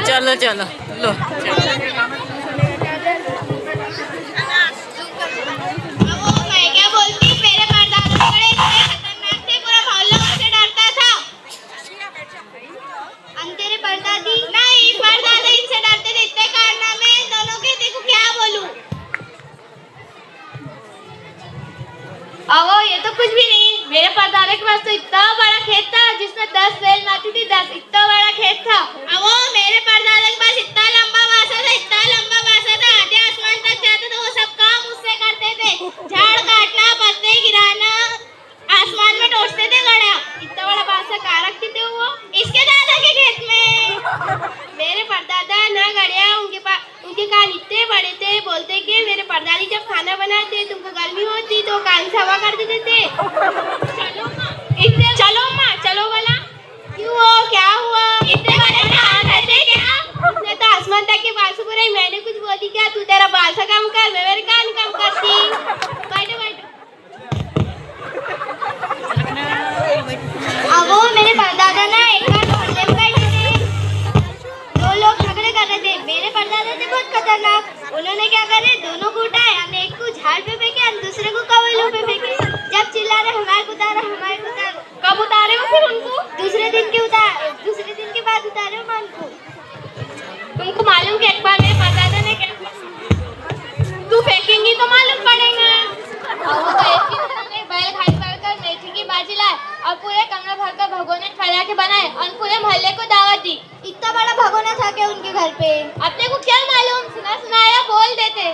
चलो चलो लो मैं क्या बोलती, मेरे परदादा बड़े इतने खतरनाक थे, पूरा मोहल्ला मुझसे डरता था। हम तेरे परदादी नहीं, परदादा इनसे डरते थे, इतने कारनामे इन दोनों के, देखो क्या बोलूं। अब ये तो कुछ भी नहीं, मेरे परदादा के पास तो इतना बड़ा खेत था जिसमें 10 बैल माती थी, 10, इतना बड़ा खेत था। अब मेरे परदादा के पास इतना लंबा बासा था, इतना लंबा बासा था, आधे आसमान तक जाता था। वो सब काम उससे करते थे, झाड़ काटना, पत्ते गिराना, आसमान में टोचते थे गड़ा। इतना बड़ा बासा कहाँ रखते थे वो? इसके दादा के खेत में। मेरे परदादा ना गड़िया, उनके कान इतने बड़े थे, बोलते कि मेरे परदादी जब खाना बनाते तुमको गर्मी होती तो कान से हवा कर देते थे। चलो माँ चलो बोला, क्यों हो, क्या हुआ? इतने बड़े कान रहते क्या? उसने तो आसमान तक के बाल से पूरा, मैंने कुछ बोली क्या? तू तेरा बाल सा काम कर, मैं मेरे कान काम करती। बैठो बैठो। अब वो मेरे परदादा ना एक बार मोहल्ले में बैठे थे, दो लोग झगड़े कर रहे थे। मेरे परदादा थे बहुत खतरनाक, उन्होंने क्या करे, दोनों को उठाए, हमने एक को झाड़ पे फेंके और दूसरे को कवलों पे फेंके। जब चिल्ला रहे हमारे को उतारो, हमारे को उतारो। कब उतारे हो फिर उनको? दूसरे दिन के बाद उतारे हो मैं उनको। तुमको मालूम कि एक बार मेरे परदादा ने क्या, तू फेंकेंगी तो मालूम पड़ेगा। और वो तो एक ही ने बैल खाई कर मेथी की भाजी लाए और पूरे कमरा भर कर भगोने फैला के बनाए और पूरे मोहल्ले को दावत दी। इतना बड़ा भगोना था क्या उनके घर पे? अपने को क्या मालूम, सुना सुनाया बोल देते।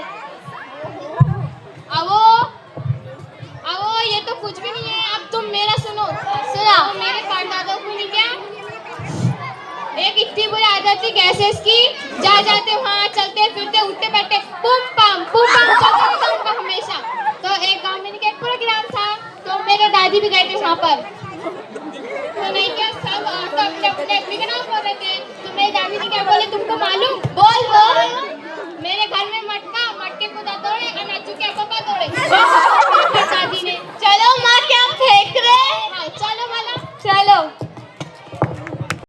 अब ये तो कुछ भी नहीं है, अब तुम मेरा सुनो। सुना, मेरे परदादा को नहीं क्या एक इतनी बुरी आदत थी गैसेस की, जा जाते वहाँ चलते फिरते उठते बैठते पुम पम चलते रहता उनका हमेशा। तो एक गांव में एक प्रोग्राम था, तो मेरे दादी भी गए थे वहाँ पर। तो नहीं क्या, सब अपने अपने के नाम बोल रहे थे। तो मेरी दादी ने क्या बोले तुमको मालूम? बोल मेरे घर में मटके को तोड़े और नज्जू के पापा तोड़े।